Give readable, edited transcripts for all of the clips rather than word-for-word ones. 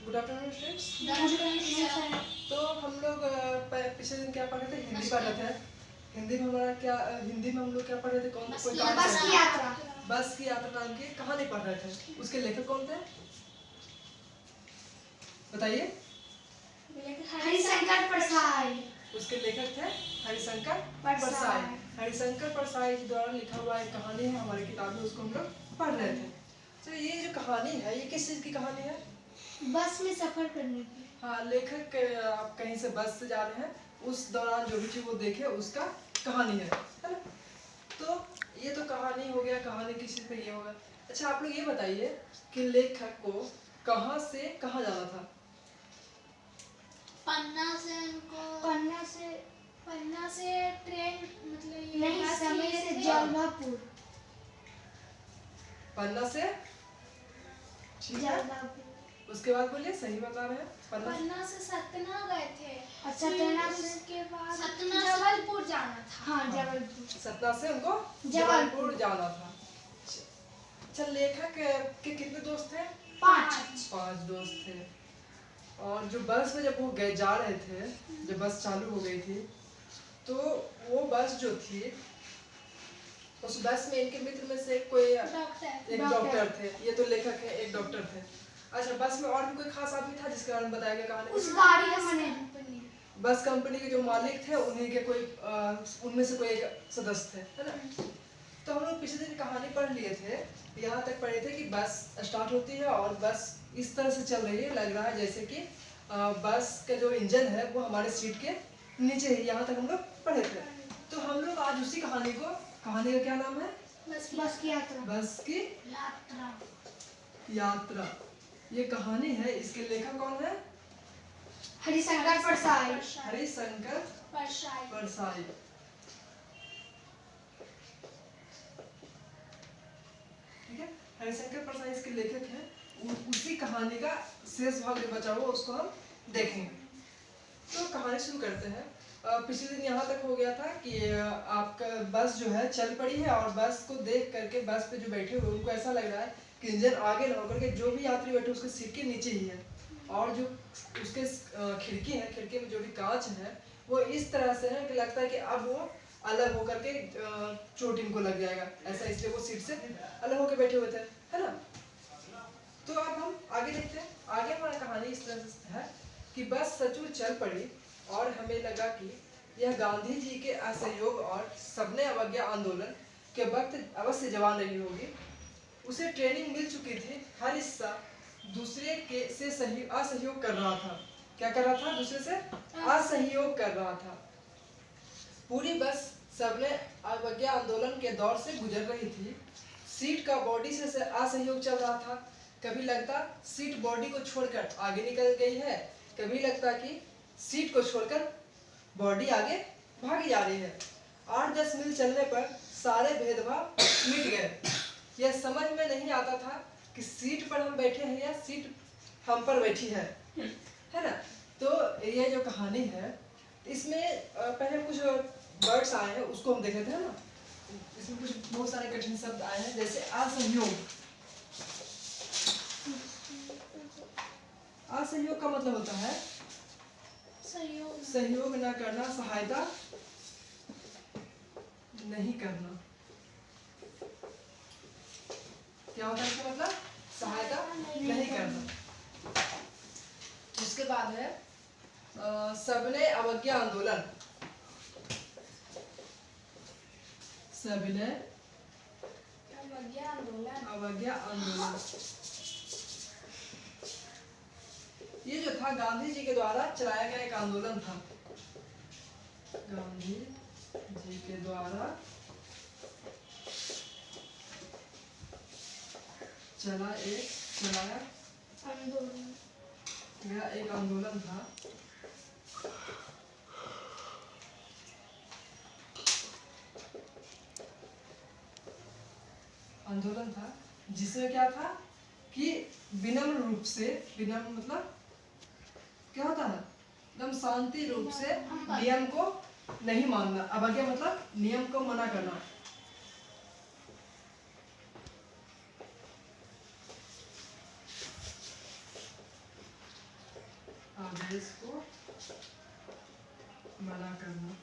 Good afternoon students. तो हम लोग पिछले दिन क्या पढ़ रहे थे? हिंदी पढ़ रहे थे। हिंदी में हमारा क्या, हिंदी में हम लोग क्या पढ़ रहे थे? कोई बस की यात्रा। बस की यात्रा नाम की कहानी पढ़ रहे थे। उसके लेखक कौन थे बताइए? हरिशंकर परसाई। उसके लेखक थे हरिशंकर परसाई। हरिशंकर परसाई के द्वारा लिखा हुआ एक कहानी है हमारी किताब में, उसको हम लोग पढ़ रहे थे। तो ये जो कहानी है ये किस चीज की कहानी है? बस में सफर करने की। हाँ, लेखक आप कहीं से बस से जा रहे हैं, उस दौरान जो भी चीज वो देखे उसका कहानी है ना? तो ये तो कहानी हो गया, कहानी किस चीज पे ये होगा। अच्छा, आप लोग ये बताइए कि लेखक को कहाँ से कहाँ जाना था? पन्ना से ट्रेन, मतलब नहीं, समय से जलवापुर। पन्ना से, ठीक है। उसके बाद बोलिए, सही बता रहे हैं। पन्ना से सतना गए थे। अच्छा, सतना के बाद सतना जबलपुर जाना था। हाँ, जबलपुर। सतना से उनको जबलपुर जाना था। अच्छा, लेखक के कितने दोस्त थे? 5 दोस्त थे। और जो बस में जब वो जा रहे थे, जब बस चालू हो गई थी, तो वो बस जो थी, उस बस में इनके मित्र में से कोई एक डॉक्टर थे। ये तो लेखक है, एक डॉक्टर थे। अच्छा, बस में और भी कोई खास आदमी था जिसके बारे में बताया गया कहानी? उस गाड़ी का मैनेजर, बस कंपनी के जो मालिक थे उन्हीं के कोई उनमें से कोई एक सदस्य थे, है ना? तो हम लोग पिछले दिन कहानी पढ़ लिए थे, यहाँ तक पढ़े थे कि बस स्टार्ट होती है और बस इस तरह से चल रही है, लग रहा है जैसे कि बस का जो इंजन है वो हमारे सीट के नीचे है। यहाँ तक हम लोग पढ़े थे। तो हम लोग आज उसी कहानी का क्या नाम है? बस की यात्रा। बस की यात्रा ये कहानी है। इसके लेखक कौन है? हरिशंकर परसाई। हरिशंकर परसाई। ठीक है, हरिशंकर परसाई इसके लेखक हैं। उसी कहानी का शेष भाग जो बचा हुआ उसको हम देखेंगे। तो कहानी शुरू करते हैं। पिछले दिन यहाँ तक हो गया था कि आपका बस जो है चल पड़ी है और बस को देख करके बस पे जो बैठे हुए उनको ऐसा लग रहा है कि इंजन आगे ना होकर के जो भी यात्री बैठे उसके सीट के नीचे ही है, और जो उसके खिड़की है, खिड़की में जो भी कांच है वो इस तरह से है कि लगता है कि अब वो अलग होकर के चोट इनको लग जाएगा, ऐसा, इसलिए वो सीट से अलग होकर बैठे हुए थे, है ना? तो अब हम आगे देखते हैं। आगे हमारी कहानी इस तरह से है कि बस सचमुच चल पड़ी और हमें लगा कि यह गांधी जी के असहयोग और सबने अवज्ञा आंदोलन के वक्त अवश्य जवान रही होगी। उसे ट्रेनिंग मिल चुकी थी, हर हिस्सा दूसरे के से असहयोग कर रहा था। क्या कर रहा था? दूसरे से असहयोग कर रहा था। पूरी बस सबने अवज्ञा आंदोलन के दौर से गुजर रही थी। सीट का बॉडी से असहयोग चल रहा था। कभी लगता सीट बॉडी को छोड़कर आगे निकल गई है, कभी लगता कि सीट को छोड़कर बॉडी आगे भागी जा रही है। 8-10 मील चलने पर सारे भेदभाव मिट गए। यह समझ में नहीं आता था कि सीट पर हम बैठे हैं या सीट हम पर बैठी है ना? तो ये जो कहानी है इसमें पहले कुछ वर्ड्स आए हैं उसको हम देख लेते हैं ना। इसमें कुछ बहुत सारे कठिन शब्द आए हैं, जैसे असहयोग। असहयोग का मतलब होता है सहयोग न करना, सहायता नहीं करना। क्या होता है इसका मतलब? सहायता नहीं करना। उसके बाद है सबने अवज्ञा आंदोलन। सबने अवज्ञा आंदोलन ये जो था गांधी जी के द्वारा चलाया गया एक आंदोलन था। गांधी जी के द्वारा चलाया गया एक आंदोलन था। जिसमें क्या था कि विनम्र रूप से, विनम्र मतलब क्या होता है? एकदम शांति रूप से नियम को नहीं मानना। अवज्ञा मतलब नियम को मना करना। आदेश को मना करना।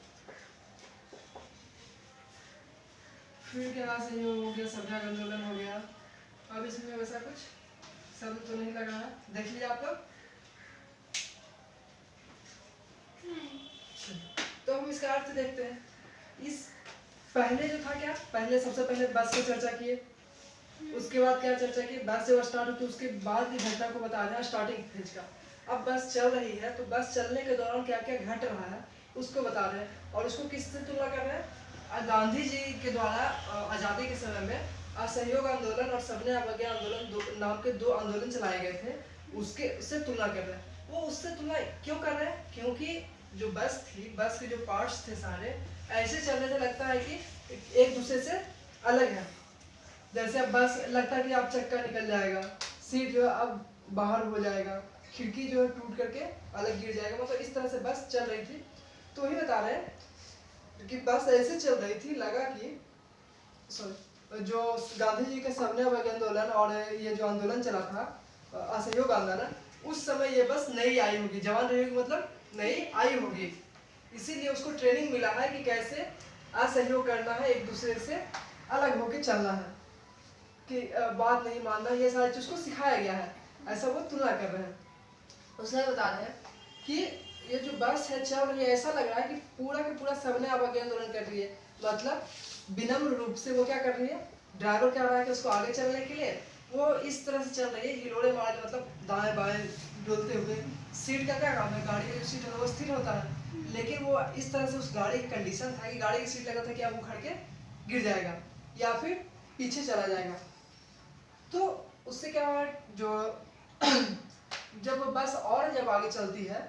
फिर क्या संयोग हो गया, सभ्यक आंदोलन हो गया। अब इसमें वैसा कुछ शब्द तो नहीं लगा है, देख लिया आप लोग। तो हम इसका अर्थ देखते हैं। इस पहले जो था क्या, पहले सबसे पहले बस की चर्चा किए, उसके बाद क्या चर्चा की, बस जब स्टार्ट हुई तो उसके बाद की घटना को बता रहे हैं, स्टार्टिंग फेज का। अब बस चल रही है तो बस चलने के दौरान क्या क्या घट रहा है उसको बता रहे हैं, और उसको किससे तुलना कर रहे हैं, गांधी जी के द्वारा आज़ादी के समय में असहयोग आंदोलन और सबने अवज्ञा आंदोलन नाम के 2 आंदोलन चलाए गए थे, उससे तुलना कर रहे हैं। वो उससे तुलना क्यों कर रहे हैं, क्योंकि जो बस थी, बस के जो पार्ट्स थे सारे ऐसे चल रहे थे, लगता है कि एक दूसरे से अलग है। जैसे अब बस लगता है कि अब चक्का निकल जाएगा, सीट जो है अब बाहर हो जाएगा, खिड़की जो है टूट करके अलग गिर जाएगा, मतलब इस तरह से बस चल रही थी। तो वही बता रहे हैं कि बस ऐसे चल रही थी, लगा कि जो गांधी जी के सबने अवज्ञा आंदोलन और ये जो आंदोलन चला था असहयोग आंदोलन, उस समय ये बस नई आई होगी, जवान रहेगी मतलब नई आई होगी, इसीलिए उसको ट्रेनिंग मिला है कि कैसे असहयोग करना है, एक दूसरे से अलग होकर चलना है, कि बात नहीं मानना, ये सारी चीज को सिखाया गया है, ऐसा वो तुलना कर रहे हैं। उसने बता रहे हैं कि ये जो बस है चल रही है, ऐसा लग रहा है कि पूरा का पूरा सबने अवज्ञा आंदोलन कर रही है, मतलब विनम्र रूप से वो क्या कर रही है, ड्राइवर क्या रहा है कि उसको आगे चलने के लिए वो इस तरह से चल रही है, हिलोड़े मार के, मतलब दाएं बाएं डोलते हुए। सीट का क्या काम है, गाड़ी का जो सीट है वो स्थिर होता है, लेकिन वो इस तरह से उस गाड़ी की कंडीशन था कि गाड़ी की सीट लगा था कि अब उखड़ के गिर जाएगा या फिर पीछे चला जाएगा। तो उससे क्या हुआ, जो जब बस और जब आगे चलती है,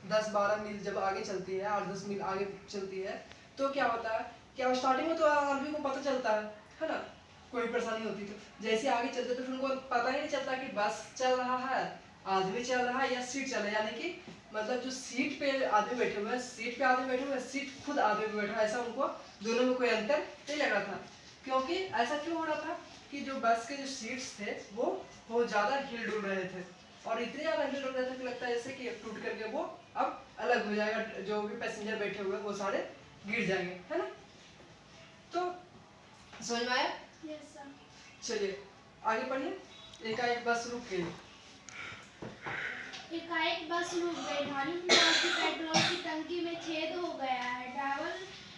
10-12 मील जब आगे चलती है, 8-10 मील आगे चलती है, तो क्या होता है, क्या स्टार्टिंग में तो आदमी को पता चलता है ना, कोई परेशानी होती तो जैसे आगे चलते तो फिर उनको पता ही नहीं चलता कि बस चल रहा है, आदमी चल रहा है या सीट चल रहा है, यानी कि मतलब जो सीट पे आदमी बैठे हुए हैं, सीट पे आदमी बैठे हुए हैं, सीट खुद आदमी पे बैठा है, ऐसा उनको दोनों में कोई अंतर नहीं लग रहा था। क्योंकि ऐसा क्यों हो रहा था कि जो बस के जो सीट्स थे वो बहुत ज़्यादा हिल डुल रहे थे, और इतने ज़्यादा हिल डुल रहे थे कि लगता है जैसे कि टूट करके वो अब अलग हो जाएगा, जो भी पैसेंजर बैठे हुए वो सारे गिर जाएंगे, है ना। तो समझ में आया? Yes sir. चलिए आगे पढ़िए। एकाएक बस रुक गई। एकाएक बस रुक गई, भारी प्रकार की पेट्रोल की टंकी में छेद हो गया है। ड्राइवर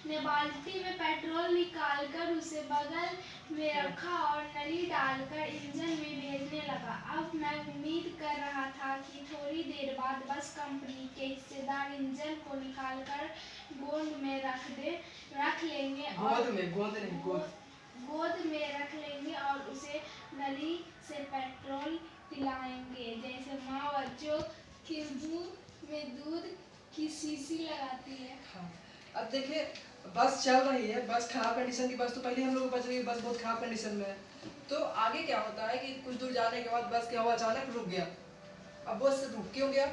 ने बाल्टी में पेट्रोल निकालकर उसे बगल में रखा और नली डालकर इंजन में भेजने लगा। अब मैं उम्मीद कर रहा था कि थोड़ी देर बाद बस कंपनी के हिस्सेदार इंजन को निकालकर गोंद में रख लेंगे और गोद में रख लेंगे और उसे नली से पेट्रोल पिलाएंगे, जैसे माँ बच्चों के मुंह में दूध की शीशी लगाती है। हाँ। अब देखिए बस चल रही है, बस खराब कंडीशन की बस तो पहले हम लोग को बच रही है, बस बहुत खराब कंडीशन में है। तो आगे क्या होता है कि कुछ दूर जाने के बाद बस क्या हुआ, अचानक रुक गया। अब बस रुक क्यों गया,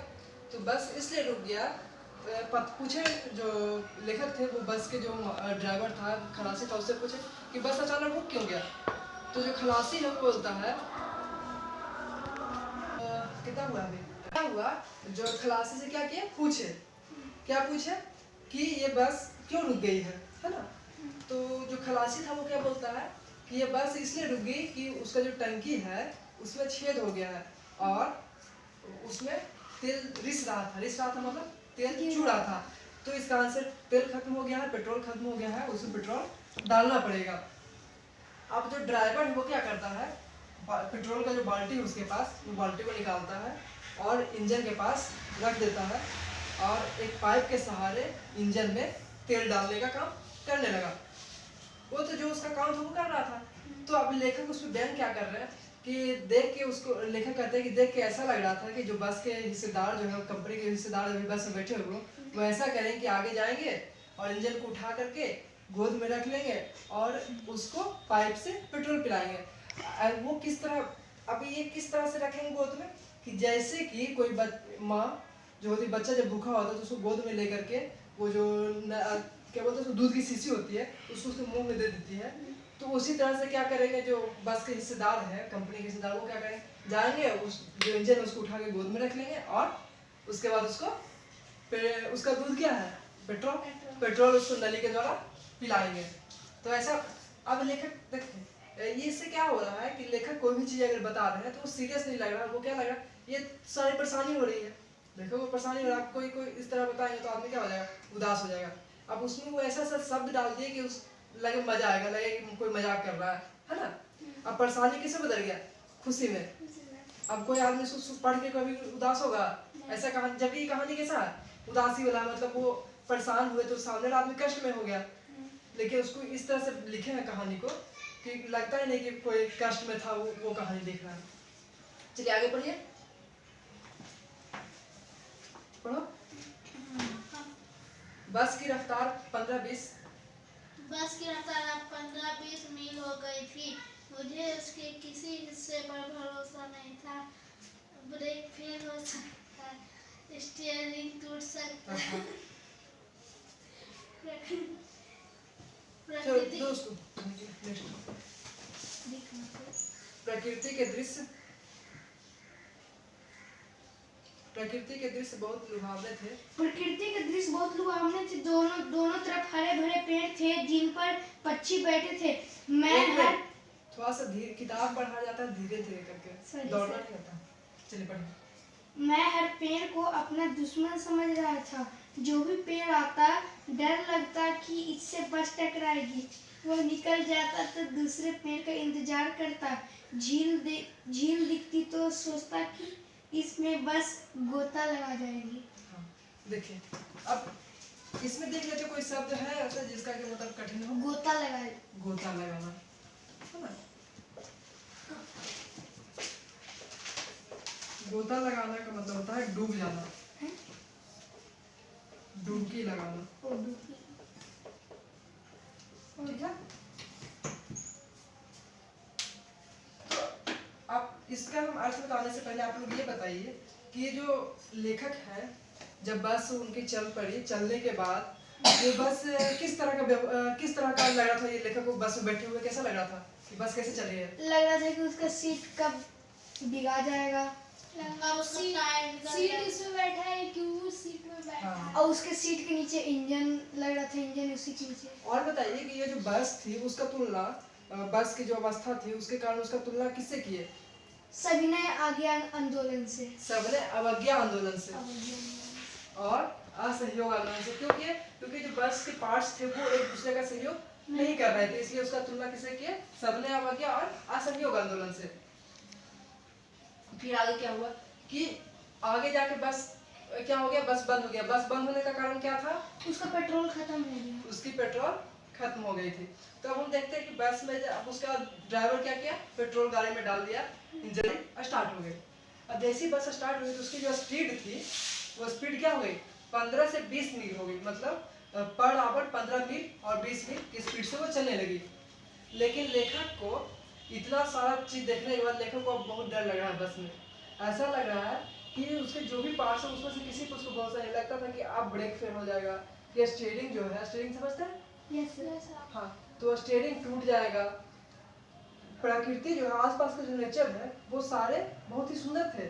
तो बस इसलिए रुक गया, पूछे जो लेखक थे वो बस के जो ड्राइवर था, खलासी था, उससे पूछे कि बस अचानक रुक क्यों गया। तो जो खलासी है वो बोलता है कितना हुआ अभी, क्या हुआ, जो खलासी से क्या किया, पूछे कि ये बस क्यों रुक गई है ना। तो जो खलासी था वो क्या बोलता है कि ये बस इसलिए रुक गई कि उसका जो टंकी है उसमें छेद हो गया है और उसमें तेल रिस रहा था मतलब तेल चू रहा था, तो इस कारण से तेल खत्म हो गया है, पेट्रोल खत्म हो गया है, उसमें पेट्रोल डालना पड़ेगा। अब जो ड्राइवर है वो क्या करता है, पेट्रोल का जो बाल्टी है उसके पास, वो बाल्टी को निकालता है और इंजन के पास रख देता है और एक पाइप के सहारे इंजन में तेल डालने का काम करने लगा। वो तो जो उसका काम था वो कर रहा था। तो अब लेखक उसमें बयान क्या कर रहे हैं कि देख के उसको, लेखक कहते हैं कि देख के ऐसा लग रहा था कि जो बस के हिस्सेदार जो है, कंपनी के हिस्सेदार जो बस में बैठे हुए वो ऐसा करें कि आगे जाएंगे और इंजन को उठा करके गोद में रख लेंगे और उसको पाइप से पेट्रोल पिलाएंगे। वो किस तरह, अभी ये किस तरह से रखेंगे गोद में, कि जैसे कि कोई माँ जो होती, बच्चा जब भूखा होता है तो उसको गोद में लेकर के वो जो क्या बोलते हैं दूध की शीशी होती है उसको उसके मुंह में दे देती है। तो उसी तरह से क्या करेंगे, जो बस के हिस्सेदार है, कंपनी के हिस्सेदार, वो क्या करेंगे, जाएंगे उस जो इंजन है उसको उठा के गोद में रख लेंगे और उसके बाद उसको उसका दूध क्या है, पेट्रोल। पेट्रोल। पेट्रोल उसको नली के द्वारा पिलाएंगे। तो ऐसा अब लेखक देखिए ये इससे क्या हो रहा है कि लेखक कोई भी चीज़ अगर बता रहे हैं तो वो सीरियस नहीं लग रहा है, वो क्या लग रहा है ये सारी परेशानी हो रही है। देखो वो परेशानी हो रहा है, कोई कोई इस तरह बताएंगे तो आदमी क्या हो जाएगा, उदास हो जाएगा। अब उसमें वो ऐसा सा शब्द डाल दिए कि उस लगे मजा आएगा, लगे कि कोई मजाक कर रहा है ना। अब परेशानी किसे बदल गया, खुशी में। अब कोई आदमी पढ़ के कभी उदास होगा, ऐसा कहानी जब ये कहानी कैसा है उदासी वाला, मतलब वो परेशान हुए तो सामने वाला आदमी कष्ट में हो गया। लेकिन उसको इस तरह से लिखे हैं कहानी को कि लगता ही नहीं कि कोई कष्ट में था, वो कहानी देख रहा है। चलिए आगे पढ़िए, पढ़ो। बस की रफ्तार 15-20। बस की रफ्तार 15-20 मील हो गई थी। मुझे उसके किसी हिस्से पर भरोसा नहीं था। ब्रेक फेल हो सकता, स्टीयरिंग टूट सकता, प्रकृति प्रकृति के दृश्य बहुत लुभावने थे। प्रकृति के दृश्य बहुत लुभावने थे। दोनों तरफ हरे भरे पेड़ थे जिन पर पक्षी बैठे थे। मैं थोड़ा सा धीरे किताब पढ़ा जाता है, धीरे धीरे करके, दौड़ना नहीं होता। चलिए पढ़िए। मैं हर पेड़ को अपना दुश्मन समझ रहा था। जो भी पेड़ आता डर लगता कि इससे बस टकराएगी। वो निकल जाता तो दूसरे पेड़ का इंतजार करता। झील दिखती तो सोचता कि इसमें बस गोता लगा जाएगी। हाँ, देखिए अब इसमें देख लेते कोई शब्द है ऐसा जिसका कि मतलब कठिन हो। गोता लगाए, गोता लगाना है ना। गोता लगाना का मतलब होता है डूब जाना, डुबकी लगाना। ठीक है, तो अब इसका हम अर्थ बताने से पहले आप लोग ये बताइए कि ये जो लेखक है जब बस उनकी चल पड़ी, चलने के बाद ये बस किस तरह का लग रहा था, ये लेखक को बस में बैठे हुए कैसा लग रहा था कि बस कैसे चल रही है। लग रहा था कि उसका सीट कब बिगा जाएगा। सीट इसमें बैठा है कि वो सीट में बैठा हाँ। है और उसके सीट के नीचे इंजन लग रहा था, इंजन उसी के नीचे। और बताइए कि ये जो बस थी उसका तुलना बस की जो अवस्था थी उसके कारण उसका तुलना किससे किए, सविनय आज्ञा आंदोलन से, सबने अवज्ञा आंदोलन से और असहयोग आंदोलन से। क्योंकि जो बस के पार्ट्स थे वो एक दूसरे का सहयोग नहीं कर रहे थे, इसलिए उसका तुलना किससे किए, सबने अवज्ञा और असहयोग आंदोलन से। फिर आगे क्या हुआ कि आगे जाके बस क्या हो गया, बस बंद हो गया। बस बंद होने का कारण क्या था, उसका पेट्रोल खत्म हो गया, उसकी पेट्रोल खत्म हो गई थी। तो अब हम देखते हैं कि बस में अब उसका ड्राइवर क्या किया, पेट्रोल गाड़ी में डाल दिया, इंजन स्टार्ट हो गई। अब जैसी बस स्टार्ट हुई तो उसकी जो स्पीड थी वो स्पीड क्या हो गई, 15 से 20 मील हो गई। मतलब पर आवर 15 मील और 20 मील की स्पीड से वो चलने लगी। लेकिन लेखक को इतना सारा चीज देखने के बाद लेखक को बहुत डर लग रहा है बस में। ऐसा लग रहा है कि उसके जो भी पार्ट्स है उसमें से किसी को उसको भरोसा नहीं लगता था कि आप ब्रेक फेल हो जाएगा, ये स्टीयरिंग जो है, स्टीयरिंग समझते हैं, यस हाँ, तो स्टीयरिंग टूट जाएगा। प्रकृति जो है, आसपास का जो नेचर है वो सारे बहुत ही सुंदर थे,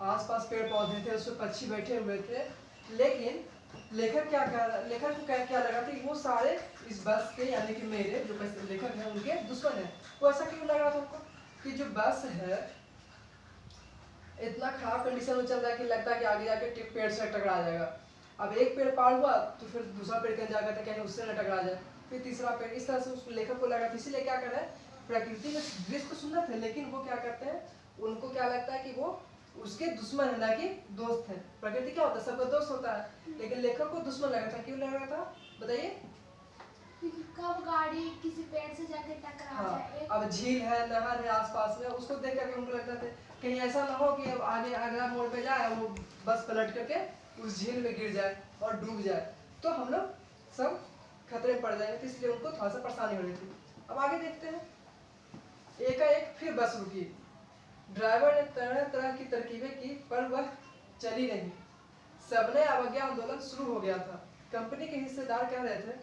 आसपास पेड़ पौधे थे, उसमें पक्षी बैठे हुए थे। लेकिन लेखक को क्या लगा कि वो सारे इस बस के यानी कि मेरे जो लेखक है उनके दुश्मन है। वो ऐसा क्यों लग रहा था उनको कि जो बस है इतना खराब कंडीशन में चल रहा है कि लगता है कि आगे जाके पेड़ से टकरा जाएगा। अब एक पेड़ पार हुआ तो फिर दूसरा पेड़ कहीं जाकर कहीं उससे न टकरा जाए, फिर तीसरा पेड़, इस तरह से उस लेखक को लगा। इसीलिए क्या कर रहा है, प्रकृति के दृश्य तो सुंदर थे लेकिन वो क्या करते हैं, उनको क्या लगता है कि वो उसके दुश्मन है ना कि दोस्त है। प्रकृति क्या होता है, सबका दोस्त होता है, लेकिन लेखक को दुश्मन लग रहा था। क्यों लग रहा था बताइए, कब गाड़ी किसी पेड़ से जाके टकरा जाए। अब झील है, नहर है आसपास में, उसको देख करके उनको लगता था कहीं ऐसा ना हो कि अब आगे अगला मोड़ पे जाए वो बस पलट करके उस झील में गिर जाए और डूब जाए, तो हम लोग सब खतरे में पड़ जाएंगे। तो इसलिए उनको थोड़ा सा परेशानी हो रही थी। अब आगे देखते हैं, एकाएक फिर बस रुकी। ड्राइवर ने तरह तरह की तरकीबें की पर वह चली नहीं। सबने अवज्ञा आंदोलन शुरू हो गया था। कंपनी के हिस्सेदार कह रहे थे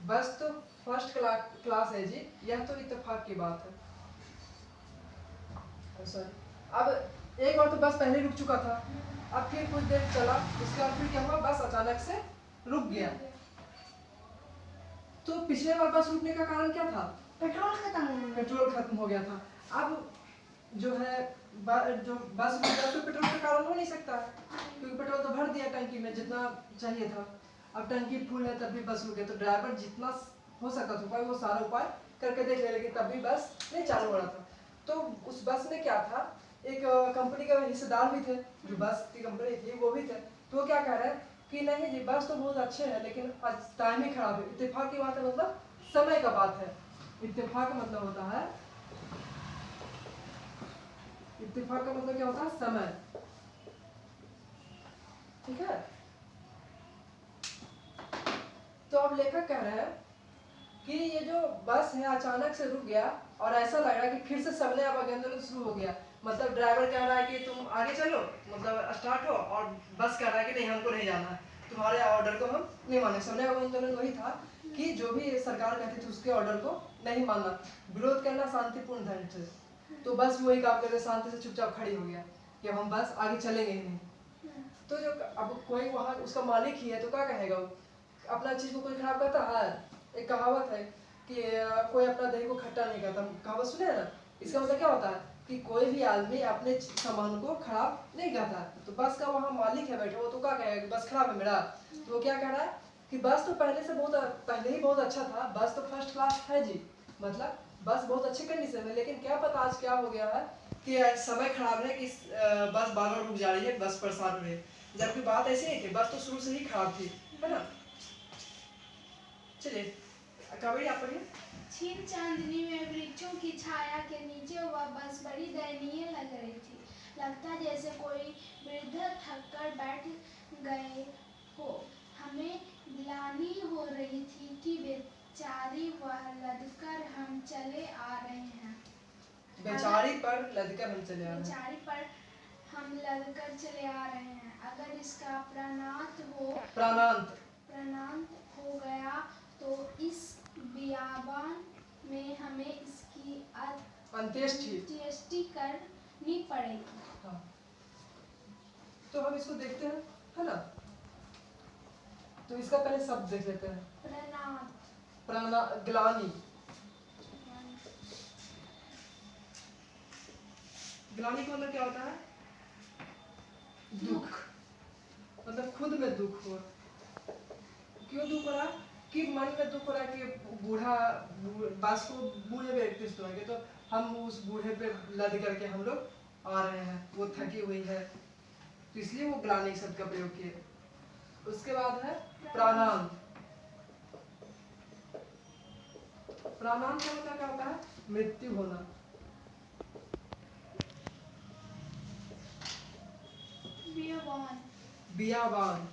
बस तो फर्स्ट क्लास है जी, यह तो इत्तेफाक की बात है। सॉरी, अब एक बार तो बस पहले रुक चुका था, अब फिर कुछ देर चला, उसके बाद फिर क्या हुआ, बस अचानक से रुक गया। तो पिछले बार बस रुकने का कारण क्या था? पेट्रोल खत्म हो गया। पेट्रोल खत्म हो गया था। अब जो है जो बस रुक गया तो पेट्रोल का कारण हो नहीं सकता है, क्योंकि पेट्रोल तो भर दिया टंकी में जितना चाहिए था। अब टंकी फुल है तब भी बस रुक गया, तो ड्राइवर जितना हो सकता था उपाय वो सारा उपाय करके देख लिया, लेकिन तब भी बस नहीं चालू हो रहा था। तो उस बस में क्या था, एक कंपनी का हिस्सेदार भी थे, जो बस की कंपनी थी वो भी थे। तो वो क्या कह रहे हैं कि नहीं जी बस तो बहुत अच्छे है, लेकिन आज टाइम ही खराब है। इत्तेफाक की बात है, मतलब समय का बात है। इत्तेफाक का मतलब होता है, इत्तेफाक का मतलब क्या होता है, समय। ठीक है। तो अब लेखक कह रहे हैं कि ये जो बस है अचानक से रुक गया और ऐसा लग रहा है कि फिर से सबने अब आंदोलन शुरू हो गया। मतलब ड्राइवर कह रहा है कि तुम आगे चलो, मतलब स्टार्ट हो, और बस कह रहा है कि नहीं हमको नहीं जाना है, तुम्हारे ऑर्डर को हम नहीं माने। सबने आंदोलन वही था कि जो भी सरकार कहती थी उसके ऑर्डर को नहीं मानना, विरोध करना शांतिपूर्ण ढंग से। तो बस वही काम करके शांति से चुपचाप खड़ी हो गया कि अब हम बस आगे चलेंगे ही नहीं। तो जो अब कोई वहाँ उसका मालिक ही है तो क्या कहेगा, वो अपना चीज को कोई खराब करता है? एक कहावत है कि कोई अपना दही को खट्टा नहीं करता, कहावत सुने है ना। इसका मतलब क्या होता है कि कोई भी आदमी अपने सामान को खराब नहीं करता। तो बस का वहाँ मालिक है बैठे, वो तो क्या कहेगा कि बस खराब है मेरा। तो वो क्या कह रहा है कि बस तो पहले ही बहुत अच्छा था, बस तो फर्स्ट क्लास है जी, मतलब बस बहुत अच्छी कंडीशन में। लेकिन क्या पता आज क्या हो गया है कि समय खराब है कि बस बार बार रुक जा रही है, बस परेशान हो रही है। जबकि बात ऐसी नहीं थी, बस तो शुरू से ही खराब थी, है ना। चलिए कावेरी आप पढ़िए। क्षीण चांदनी में वृक्षों की छाया के नीचे वह बस बड़ी दयनीय लग रही थी। लगता जैसे कोई वृद्ध थककर बैठ गए हो। हमें ग्लानि हो रही थी कि बेचारी वह लदकर हम चले आ रहे हैं। बेचारी पर लदकर हम चले आ रहे हैं। बेचारी पर हम लदकर चले आ रहे हैं। अगर इसका प्राणांत हो गया तो इस बियाबान में हमें इसकी अंत्येष्टि करनी पड़ेगी। हाँ। तो हम इसको देखते हैं, है ना। तो इसका पहले शब्द देख लेते हैं। ग्लानि। ग्लानि का मतलब क्या होता है? दुख। मतलब खुद में दुख हो। क्यों दुख हो रहा है? कि मन में दुख हो रहा है कि बस को बूढ़े व्यक्ति से होंगे, तो हम उस बूढ़े पे लद करके हम लोग आ रहे हैं, वो थकी हुई है, तो इसलिए वो ग्लानि शब्द का प्रयोग किए। उसके बाद है प्राणांत। प्राणांत का मतलब क्या होता है? मृत्यु होना। बियाबान।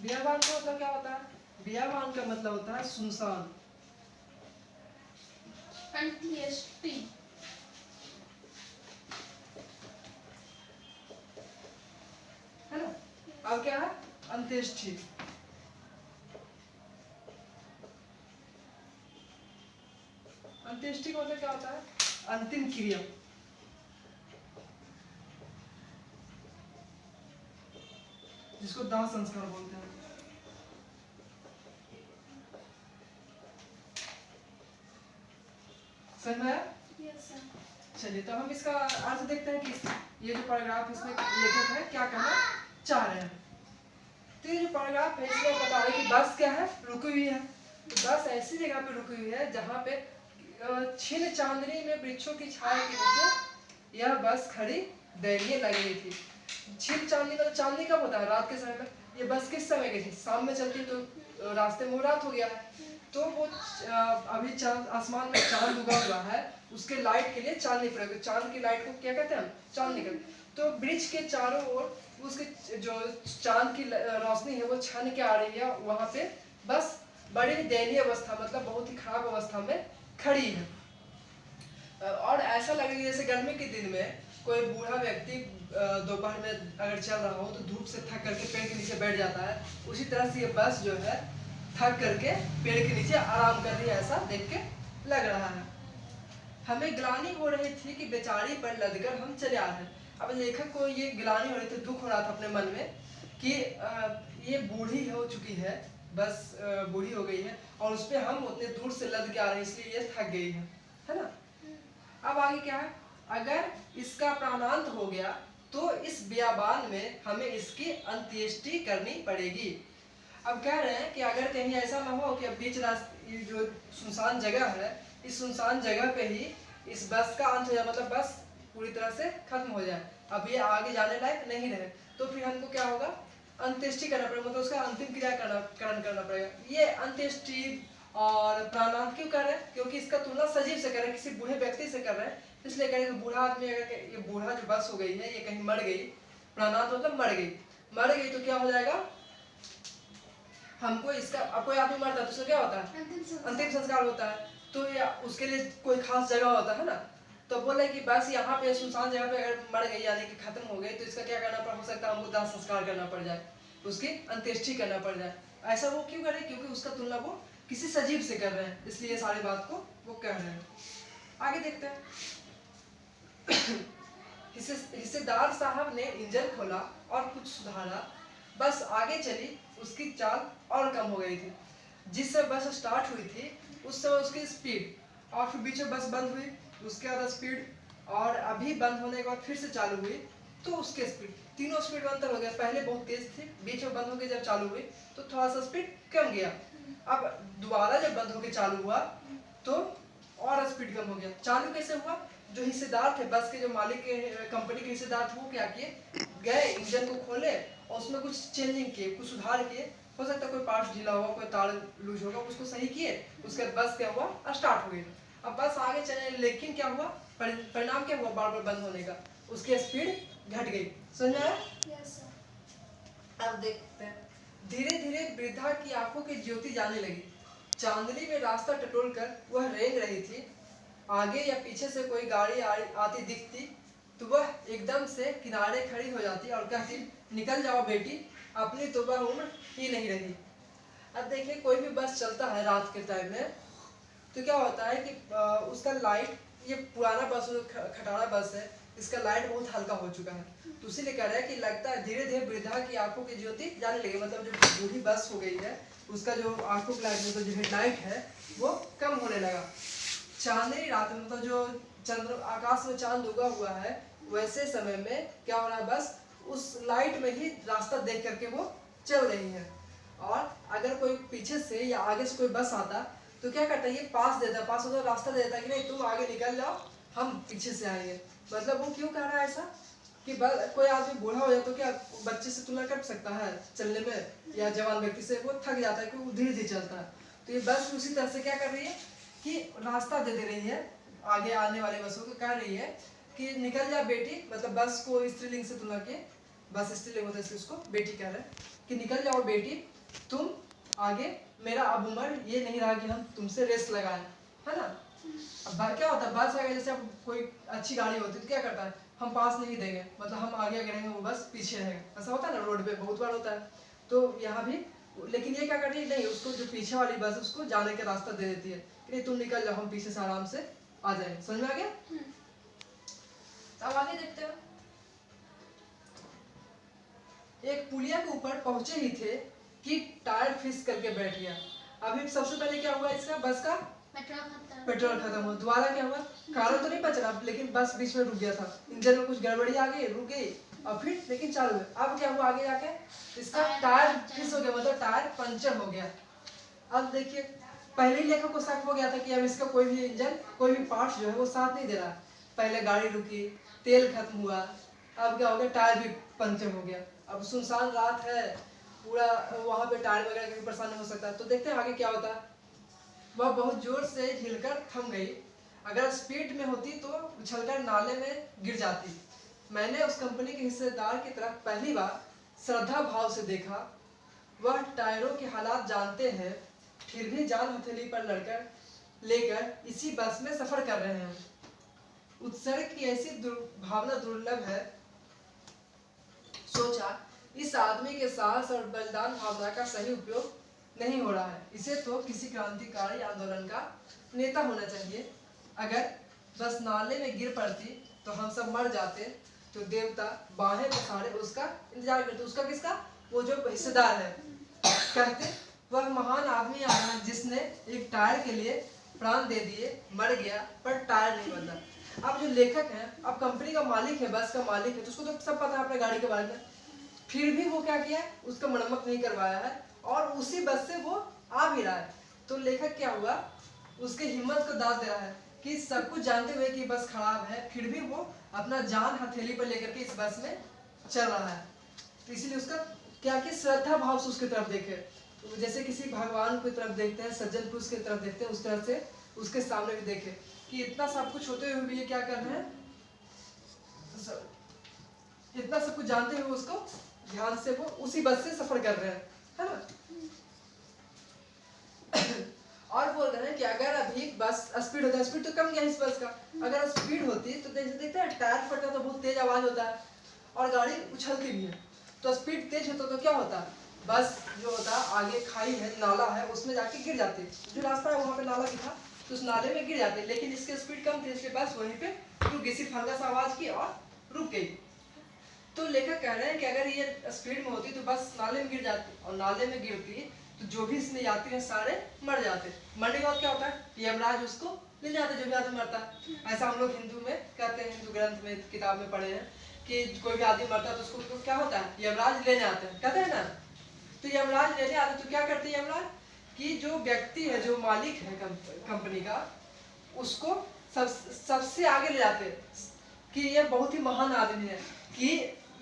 बियाबान का मतलब क्या होता है? बियाबान का मतलब होता है सुनसान। अंत्येष्टि। है ना। अब क्या है? अंत्येष्टि। अंत्येष्टि का मतलब क्या होता है? अंतिम क्रिया। जिसको दाह संस्कार बोलते हैं। समझ में आया? चलिए तो हम इसका अर्थ देखते हैं कि ये जो पैराग्राफ इसमें लेखक है क्या कहना चाह रहे हैं। तो ये जो पैराग्राफ है इसमें बता रहे हैं कि बस क्या है? रुकी हुई है। तो बस ऐसी जगह पे रुकी हुई है जहाँ पे क्षीण चांदनी में वृक्षों की छाया के नीचे यह बस खड़ी दयनीय लग रही थी। क्षीण चांदनी मतलब चांदनी कब होता है? रात के समय में। ये बस किस समय की थी? शाम में चलती तो रास्ते में रात हो गया है, तो वो अभी चांद आसमान में चांद उगा हुआ है, उसके लाइट के लिए चांदनी प्रयोग। चांद की लाइट को क्या कहते हैं? चांदनी कहते हैं। तो वृक्ष के चारों ओर उसके जो चांद की रोशनी है वो छन के आ रही है, वहां पे बस बड़ी दयनीय अवस्था मतलब बहुत ही खराब अवस्था में खड़ी है। और ऐसा लग रहा है जैसे गर्मी के दिन में कोई बूढ़ा व्यक्ति दोपहर में अगर चल रहा हो तो धूप से थक करके पेड़ के नीचे बैठ जाता है, उसी तरह से ये बस जो है थक करके पेड़ के नीचे आराम कर रही है, ऐसा देख के लग रहा है। हमें ग्लानि हो रही थी कि बेचारी पर लदकर हम चले आ रहे हैं। अब लेखक को ये ग्लानि हो रही थी, दुख हो रहा था अपने मन में कि ये बूढ़ी हो चुकी है, बस बूढ़ी हो गई है और उस पर हम उतने दूर से लद के आ रहे हैं, इसलिए ये थक गई है ना। अब आगे क्या है, अगर इसका प्राणांत हो गया तो इस बियाबान में हमें इसकी अंत्येष्टि करनी पड़ेगी। अब कह रहे हैं कि अगर कहीं ऐसा ना हो कि अब बीच रास्ते जो सुनसान जगह है, इस सुनसान जगह पे ही इस बस का अंत हो जाए, मतलब बस पूरी तरह से खत्म हो जाए, अब ये आगे जाने लायक नहीं रहे, तो फिर हमको क्या होगा, अंत्येष्टि करना पड़ेगा, मतलब उसका अंतिम क्रियाकरण करना पड़ेगा। ये अंत्येष्टि और प्राणांत क्यों कर रहे हैं, क्योंकि इसका तुलना सजीव से कर रहे हैं, किसी बूढ़े व्यक्ति से कर रहे हैं, इसलिए कह रहे हैं बूढ़ा आदमी अगर ये बूढ़ा जो बस हो गई है, ये कहीं मर गई, प्राणांत मतलब मर गई तो क्या हो जाएगा, हमको इसका, अब कोई आदमी मरता है तो उसका क्या होता है, अंतिम संस्कार होता है, तो या उसके लिए कोई खास जगह होता है ना। तो बोले कि बस यहाँ पे सुनसान जगह पे अगर मर गई यानी कि खत्म हो गई, तो इसका क्या करना पड़, हो सकता है हमको दाह संस्कार करना पड़ जाए, उसकी अंत्येष्टि करना पड़ जाए। ऐसा वो क्यों करे, क्योंकि उसका तुलना वो किसी सजीव से कर रहे हैं, इसलिए सारी बात को वो कह रहे हैं। आगे देखते हैं। हिस्सेदार साहब ने इंजन खोला और कुछ सुधारा, बस आगे चली, उसकी चाल और कम हो गई थी। जिस समय बस स्टार्ट हुई थी उस समय उसकी स्पीड, और फिर बीच में बस बंद हुई, उसके बाद स्पीड, और अभी बंद होने के बाद फिर से चालू हुई तो उसकी स्पीड, तीनों स्पीड में अंतर हो गया। पहले बहुत तेज थी, बीच में बंद होकर जब चालू हुई तो थोड़ा सा स्पीड कम गया, अब दोबारा जब बंद होकर चालू हुआ तो और स्पीड कम हो गया। चालू कैसे हुआ, जो हिस्सेदार थे, बस के जो मालिक के कंपनी के हिस्सेदार थे, वो क्या किए, गए इंजन को खोले और उसमें कुछ चेंजिंग किए, कुछ सुधार किए, हो सकता है कोई पार्ट ढीला होगा, कोई तार लूज होगा, उसको सही किए, उसके बाद बस क्या हुआ, स्टार्ट हो गई। अब बस आगे चले, लेकिन क्या हुआ, परिणाम क्या हुआ, बार बार बंद होने का, उसकी स्पीड घट गई। समझ में आया? Yes sir. अब देखते हैं। धीरे धीरे वृद्धा की आंखों की ज्योति जाने लगी, चांदनी में रास्ता टटोलकर वह रेंग रही थी। आगे या पीछे से कोई गाड़ी आती दिखती तो वह एकदम से किनारे खड़ी हो जाती और कहती, निकल जाओ बेटी, अपनी तो वह उम्र ही नहीं रही। अब देखिए, कोई भी बस चलता है रात के टाइम में तो क्या होता है कि उसका लाइट, ये पुराना बस, खटारा बस है, इसका लाइट बहुत हल्का हो चुका है, तो इसीलिए कह रहा है कि लगता है धीरे धीरे वृद्धा की आंखों की ज्योति जाने लगी, मतलब जो बूढ़ी बस हो गई है उसका जो आंखों की लाइट, मतलब जो हेडलाइट है वो कम होने लगा। चांदनी रात में, मतलब जो चंद्र आकाश में चांद उगा हुआ है, वैसे समय में क्या हो रहा है, बस उस लाइट में ही रास्ता देख करके वो चल रही है। और अगर कोई पीछे से या आगे से कोई बस आता तो क्या करता है, ये पास होता रास्ता दे देता कि नहीं तुम आगे निकल जाओ, हम पीछे से आएंगे। मतलब वो क्यों कर रहा है ऐसा कि कोई आदमी बूढ़ा हो जाए तो क्या बच्चे से तुलना कर सकता है चलने में, या जवान व्यक्ति से, वो थक जाता है कि वो धीरे धीरे चलता है। तो ये बस उसी तरह से क्या कर रही है कि रास्ता दे रही है आगे आने वाले बसों को, कह रही है कि निकल जा बेटी, मतलब बस को स्त्रीलिंग से तुलना के, बस स्त्रीलिंग होता है इसलिए उसको बेटी कह रहे हैं कि निकल जाओ बेटी, तुम आगे, मेरा अब उम्र ये नहीं रहा कि हम तुमसे रेस लगाएं, है ना। अब क्या होता है, बस अगर जैसे अब कोई अच्छी गाड़ी होती है तो क्या करता है, हम पास नहीं देंगे, मतलब हम आगे रहेंगे, वो बस पीछे रहेगा, ऐसा होता है ना, रोड पे बहुत बार होता है। तो यहाँ भी, लेकिन ये क्या कर रही है, नहीं, उसको जो पीछे वाली बस उसको जाने का रास्ता दे देती है कि नहीं तुम निकल जाओ, हम पीछे से आराम से आ जाएंगे। समझ में आ गया? अब आगे देखते हैं। एक पुलिया के ऊपर पहुंचे ही थे कि टायर फिस करके बैठ गया। अभी सबसे पहले क्या हुआ, इसका बस का पेट्रोल खत्म हुआ, दोबारा क्या हुआ, कारण तो नहीं बच रहा, लेकिन बस बीच में रुक गया था, इंजन में कुछ गड़बड़ी आ गई, रुक गई, और फिर लेकिन चालू है। अब क्या हुआ आगे जाके, इसका टायर फिस हो गया, मतलब टायर पंचर हो गया। अब देखिए, पहले ही लेखक को शक हो गया था कि अब इसका कोई भी इंजन, कोई भी पार्ट जो है वो साथ नहीं दे रहा। पहले गाड़ी रुकी, तेल खत्म हुआ, अब क्या हो गया, टायर भी पंचर हो गया। अब सुनसान रात है, पूरा वहाँ पे टायर वगैरह का भी परेशानी हो सकता है। तो देखते हैं आगे क्या होता है। वह बहुत जोर से हिलकर थम गई, अगर स्पीड में होती तो उछलकर नाले में गिर जाती। मैंने उस कंपनी के हिस्सेदार की तरफ पहली बार श्रद्धा भाव से देखा। वह टायरों के हालात जानते हैं, फिर भी जान हथेली पर लेकर इसी बस में सफर कर रहे हैं। उत्सर्ग की ऐसी भावना दुर्लभ है। सोचा, इस आदमी के साहस और बलिदान भावना का सही उपयोग नहीं हो रहा है, इसे तो किसी क्रांतिकारी आंदोलन का नेता होना चाहिए। अगर बस नाले में गिर पड़ती तो हम सब मर जाते, तो देवता बाहें पसारे उसका इंतजार करते। उसका किसका? वो जो हिस्सेदार है। कहते वह महान आदमी आया जिसने एक टायर के लिए प्राण दे दिए, मर गया पर टायर नहीं बदला। अब जो लेखक है, अब कंपनी का मालिक है, बस का मालिक है, तो उसको तो सब पता है अपने गाड़ी के बारे में, फिर भी वो क्या किया है, उसका मरम्मत नहीं करवाया है और उसी बस से वो आ भी रहा है। तो लेखक क्या हुआ, उसके हिम्मत को दाद दे रहा है कि सब कुछ जानते हुए कि बस खराब है, फिर भी वो अपना जान हथेली पर लेकर के इस बस में चल रहा है। तो इसीलिए उसका क्या कि श्रद्धा भाव से उसकी तरफ देखे, तो जैसे किसी भगवान की तरफ देखते हैं, सज्जन पुरुष की तरफ देखते हैं, उस तरह से उसके सामने भी देखे कि इतना सब कुछ होते हुए भी ये क्या कर रहे हैं, इतना सब कुछ जानते हुए उसको ध्यान से वो उसी बस से सफर कर रहे हैं, है ना। और बोल रहे हैं कि अगर अभी बस स्पीड होता है, स्पीड तो कम गया इस बस का, अगर स्पीड होती तो देखते हैं टायर फटता तो बहुत तेज आवाज होता है और गाड़ी उछलती भी है, तो स्पीड तेज होता तो क्या होता, बस जो होता आगे खाई है, नाला है, उसमें जाके गिर जाती, जो रास्ता है वहाँ पे नाला भी था तो उस नाले में गिर जाते, लेकिन इसकी स्पीड कम थी इसलिए बस वहीं पे रुक गई, सिर्फ हल्का सा आवाज की और रुक गई। तो लेखक कह रहे हैं कि अगर ये स्पीड में होती तो बस नाले में गिर जाती, और नाले में गिरती तो जो भी इसमें यात्री हैं सारे मर जाते। मरने के बाद क्या होता है, यमराज उसको ले जाते, जो भी आदमी मरता है। ऐसा हम लोग हिंदू में कहते हैं, हिंदू ग्रंथ में किताब में पढ़े हैं कि कोई भी आदमी मरता है तो उसको क्या होता है, यमराज लेने आते हैं, कहते हैं ना। तो यमराज लेने आते तो क्या करते हैं यमराज, कि जो व्यक्ति है, जो मालिक है कंपनी का, उसको सबसे आगे ले जाते कि ये बहुत ही महान आदमी है, कि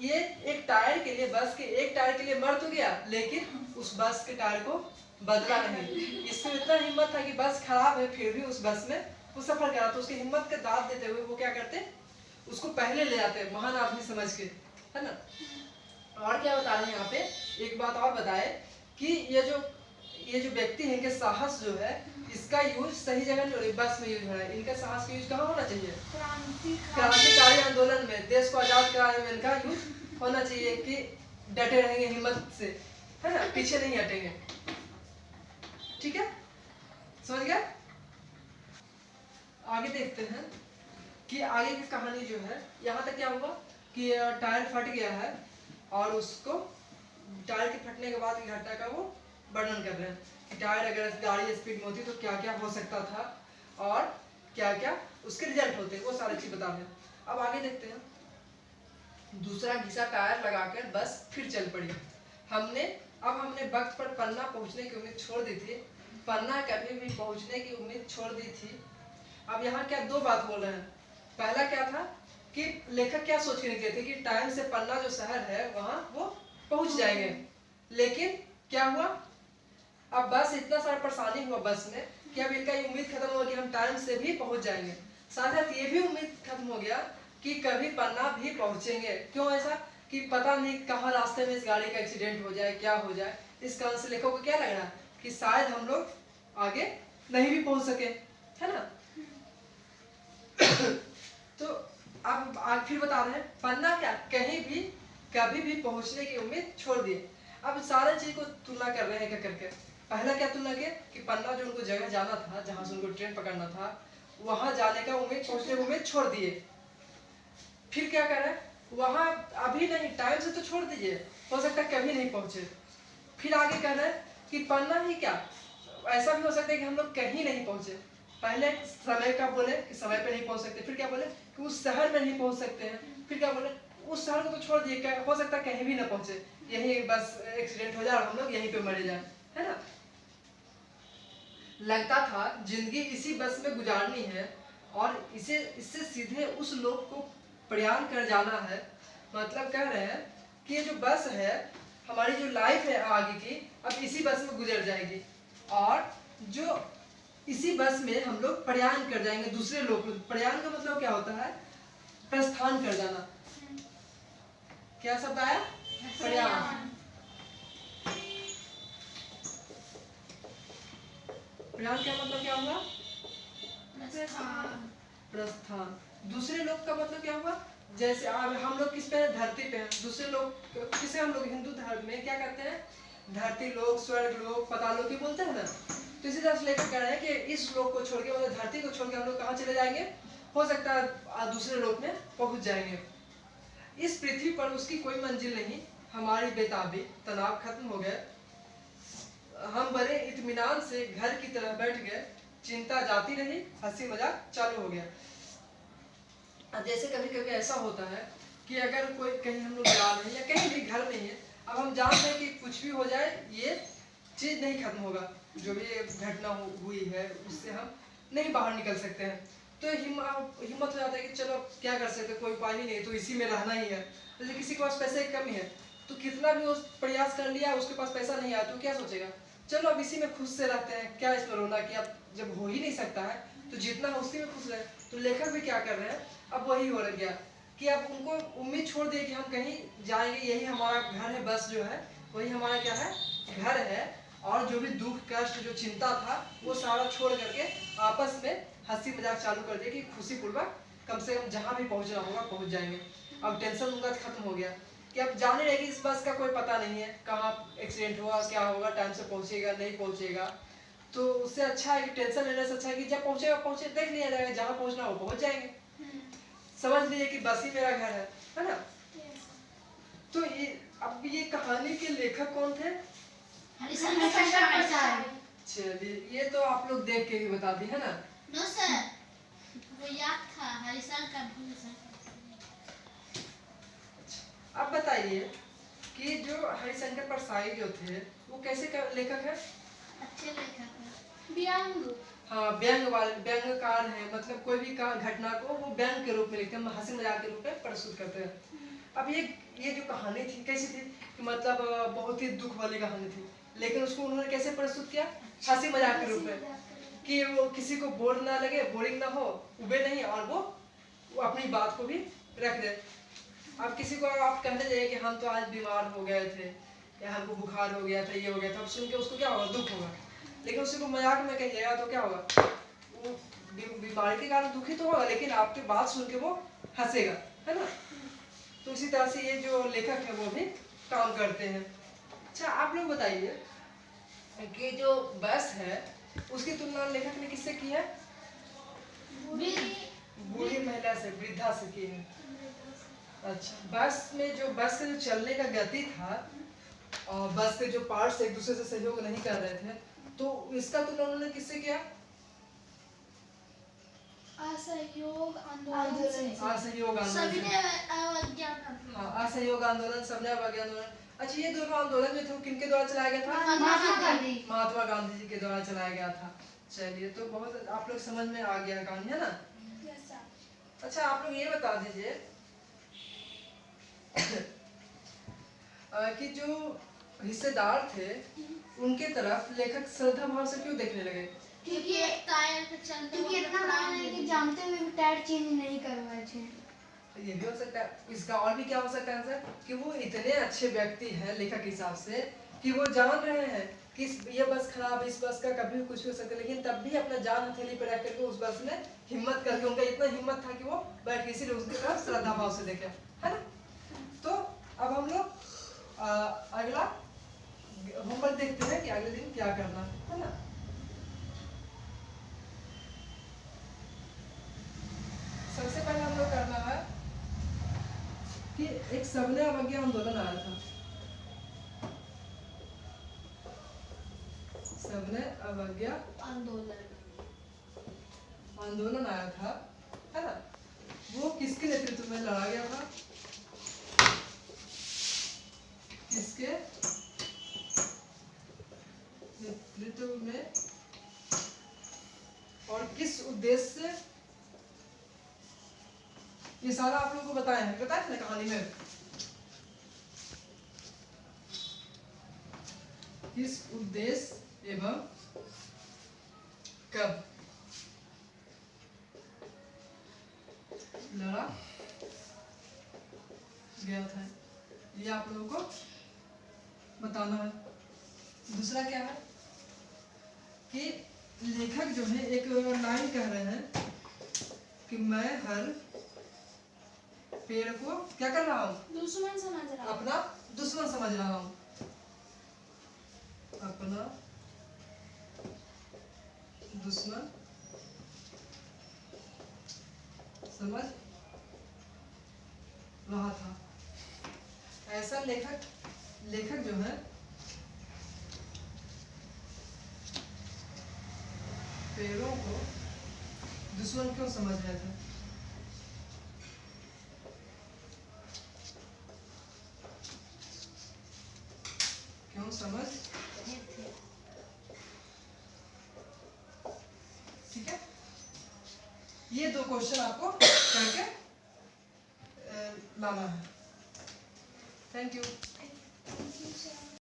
ये एक टायर के लिए, बस के एक टायर के लिए मर तो गया, लेकिन उस बस के टायर को बदला नहीं। इसमें इतना हिम्मत था कि बस खराब है फिर भी उस बस में वो सफर करा, तो उसकी हिम्मत का दाद देते हुए वो क्या करते, उसको पहले ले जाते महान आदमी समझ के, है ना। और क्या बता रहे हैं यहाँ पे, एक बात और बताए कि ये जो व्यक्ति है, इनके साहस जो है, इसका यूज सही जगह नहीं हो रही, बस में यूज हो रहा है। इनका साहस का यूज कहाँ होना चाहिए, क्रांतिकारी आंदोलन में, देश को आजाद कराने में इनका यूज होना चाहिए, कि डटे रहेंगे हिम्मत से, है ना, पीछे नहीं हटेंगे। ठीक है, समझ गया। आगे देखते हैं कि आगे की कहानी जो है, यहाँ तक क्या हुआ कि टायर फट गया है और उसको टायर के फटने के बाद की घटना का वो वर्णन कर रहे हैं कि टायर अगर गाड़ी स्पीड में होती तो क्या क्या हो सकता था और क्या क्या उसके रिजल्ट होते, वो सारी चीज बता रहे हैं। अब आगे देखते हैं, दूसरा घिसा टायर लगाकर बस फिर चल पड़ी। हमने वक्त पर पन्ना पहुंचने की उम्मीद छोड़ दी थी, पन्ना कभी भी पहुंचने की उम्मीद छोड़ दी थी। अब यहाँ क्या दो बात बोल रहे हैं, पहला क्या था कि लेखक क्या सोच के निकले थे कि टाइम से पन्ना जो शहर है वहां वो पहुंच जाएंगे, लेकिन क्या हुआ, अब बस इतना सारा परेशानी हुआ बस में कि अब इनका ये उम्मीद खत्म हो गई कि हम टाइम से भी पहुंच जाएंगे, साथ साथ ये भी उम्मीद खत्म हो गया कि कभी पन्ना भी पहुंचेंगे। क्यों ऐसा, कि पता नहीं कहाँ रास्ते में इस गाड़ी का एक्सीडेंट हो जाए, क्या हो जाए, इस कारण से लेखक को क्या लग रहा है कि शायद हम लोग आगे नहीं भी पहुंच सके, है ना। तो अब फिर बता रहे हैं, पन्ना क्या कहीं भी कभी भी पहुंचने की उम्मीद छोड़ दिए। अब सारे चीज को तुलना कर रहे हैं क्या करके, पहला क्या तुलना किया कि पन्ना जो उनको जगह जाना था, जहां से उनको ट्रेन पकड़ना था, वहां जाने का उम्मीद, पहुंचने की उम्मीद छोड़ दिए। फिर क्या कर रहे हैं, वहां अभी नहीं, टाइम से तो छोड़ दीजिए, हो सकता है कभी नहीं पहुंचे। फिर आगे कह रहे हैं कि पन्ना ही क्या, ऐसा भी हो सकता है कि हम लोग कहीं नहीं पहुंचे। पहले समय का बोले कि समय पे नहीं पहुंच सकते, फिर क्या बोले कि उस शहर में नहीं पहुंच सकते हैं, फिर क्या बोले उस शहर को तो छोड़ दिए, हो सकता है कहीं भी ना पहुंचे, यही बस एक्सीडेंट हो जाए और हम लोग यहीं पे मरे जाए, है ना। लगता था जिंदगी इसी बस में गुजारनी है और इससे सीधे उस लोक को प्रयाण कर जाना है। मतलब कह रहे हैं कि ये जो बस है, हमारी जो लाइफ है आगे की, अब इसी बस में गुजर जाएगी और जो इसी बस में हम लोग प्रयाण कर जाएंगे दूसरे लोक में। प्रयाण का मतलब क्या होता है, प्रस्थान कर जाना। क्या शब्द आया, प्रयाण। प्रयाण का मतलब क्या हुआ, प्रस्थान। दूसरे लोक का मतलब क्या हुआ, जैसे हम लोग किस पे हैं, धरती पे हैं, दूसरे लोग किसे हम लोग हिंदू धर्म में क्या कहते हैं, धरती लोक, स्वर्ग लोक, पताल लोक बोलते हैं ना। तो इसी तरह से लेकर कह रहे हैं कि इस लोक को छोड़ के, मतलब धरती को छोड़ के हम लोग कहाँ चले जाएंगे, हो सकता है दूसरे लोक में पहुंच जाएंगे। इस पृथ्वी पर उसकी कोई मंजिल नहीं, हमारी बेताबी, तनाव खत्म हो गए, हम बड़े इत्मीनान से घर की तरह बैठ गए, चिंता जाती रही, हंसी मजाक चालू हो गया। अब जैसे कभी कभी ऐसा होता है कि अगर कोई कहीं हम लोग जा रहे हैं या कहीं भी घर नहीं है, अब हम जानते हैं कि कुछ भी हो जाए ये चीज नहीं खत्म होगा, जो भी घटना हुई है उससे हम नहीं बाहर निकल सकते हैं, तो हिम्मत हो जाता है कि चलो क्या कर सकते, कोई उपाय ही नहीं, तो इसी में रहना ही है। जैसे किसी के पास पैसे की कमी है तो कितना भी उस प्रयास कर लिया, उसके पास पैसा नहीं आया तो क्या सोचेगा, चलो अब इसी में खुश से रहते हैं, क्या इसमें रोना कि अब जब हो ही नहीं सकता है तो जितना है उसी में खुश रहे। तो लेखक भी क्या कर रहे हैं, अब वही हो गया कि अब उनको उम्मीद छोड़ दिए कि हम कहीं जाएंगे, यही हमारा घर है, बस जो है वही हमारा क्या है, घर है, और जो भी दुख कष्ट जो चिंता था वो सारा छोड़ करके आपस में हंसी मजाक चालू कर दिया कि खुशी पूर्वक कम से कम जहाँ भी पहुँचना होगा पहुँच जाएंगे। अब टेंशन उनका खत्म हो गया कि अब जाने रहेगी, इस बस का कोई पता नहीं है कहाँ एक्सीडेंट हुआ, क्या होगा, टाइम से पहुँचेगा नहीं पहुँचेगा, तो उससे अच्छा है कि टेंशन लेने से अच्छा है कि जब पहुँचेगा पहुँचे देख लिया जाएगा, जहाँ पहुँचना हो पहुँच जाएंगे, समझ लीजिए कि बस ही मेरा घर है ना। तो ये अब ये कहानी के लेखक कौन थे? चलिए ये तो आप लोग देख के ही बता दी है ना। नो सर, वो याद था हरिशंकर भूषण। अब बताइए कि जो हरिशंकर परसाई जो थे वो कैसे लेखक है? अच्छे लेखक हैं। व्यंग। हाँ, व्यंगकार है, मतलब कोई भी घटना को वो व्यंग के रूप में लिखते हैं, हंसी मजाक के रूप में प्रस्तुत करते हैं। अब ये जो कहानी थी कैसी थी कि मतलब बहुत ही दुख वाली कहानी थी, लेकिन उसको उन्होंने कैसे प्रस्तुत किया, हंसी मजाक के रूप में, कि वो किसी को बोर ना लगे, बोरिंग ना हो, उबे नहीं, और वो अपनी बात को भी रख दे। अब किसी को आप कहने जाइए कि हम तो आज बीमार हो गए थे या हमको बुखार हो गया था, ये हो गया था, अब सुन के उसको क्या होगा, दुख होगा, लेकिन उसी को मजाक में कहिएगा तो क्या होगा, वो बीमारी के कारण दुखी तो होगा लेकिन आपकी बात सुन के वो हंसेगा, है ना। तो इसी तरह से ये जो लेखक है वो भी काम करते हैं। अच्छा आप लोग बताइए कि जो बस है उसकी तुलना लेखक ने किससे की है? बूढ़ी महिला से, वृद्धा से की है। अच्छा, बस के जो चलने का गति था और बस के जो पार्ट्स एक दूसरे से सहयोग नहीं कर रहे थे, तो इसका तुलना उन्होंने किससे किया? असहयोग आंदोलन से। असहयोग आंदोलन। सबने अवज्ञा कर दी। हाँ, असहयोग आंदोलन, सबने अवज्ञा आंदोलन। अच्छा ये दोनों आंदोलन जो थे वो किनके द्वारा चलाया गया था? महात्मा गांधी जी के द्वारा चलाया गया था। चलिए तो बहुत आप लोग समझ में आ गया कहानी, है ना। अच्छा आप लोग ये बता दीजिए कि जो हिस्सेदार थे उनके तरफ लेखक श्रद्धा भाव से क्यों देखने लगे? क्योंकि एक टायर पे चलते क्योंकि इतना महान है कि जानते हुए भी टायर चेंज नहीं करवाए थे। ये भी हो सकता है, इसका और भी क्या हो सकता है सर कि वो इतने अच्छे व्यक्ति हैं लेखक के हिसाब से कि वो जान रहे हैं कि ये बस खराब, इस बस का कभी भी कुछ हो सकता है, लेकिन तब भी अपना जान हथेली पे रख करके उस बस में हिम्मत करके, उनका इतना हिम्मत था कि वो बैठ के इसीलिए उसकी तरफ श्रद्धा भाव से देखे, है ना। तो अब हम लोग अगला होमवर्क देखते हैं कि अगले दिन क्या करना है ना। सबसे पहले हम लोग करना है कि एक सबने अवज्ञा आंदोलन आया था, सबने अवज्ञा आंदोलन आया था, है ना। वो किसके नेतृत्व में लड़ा गया था? किसके नेतृत्व में और किस उद्देश्य से? ये सारा आप लोगों को बताया है, बताया ना कहानी में, किस उद्देश्य एवं कब लड़ा गया था, ये आप लोगों को बताना है। दूसरा क्या है कि लेखक जो है एक लाइन कह रहे हैं कि मैं हर पेड़ को क्या कर रहा हूँ? दुश्मन समझ रहा हूँ। अपना दुश्मन समझ रहा हूँ, अपना दुश्मन समझ रहा था। ऐसा लेखक जो है पेड़ों को दुश्मन क्यों समझ रहे थे? क्यों समझ? ठीक है, ये 2 क्वेश्चन आपको करके लाना है। Thank you. Thank you, sir.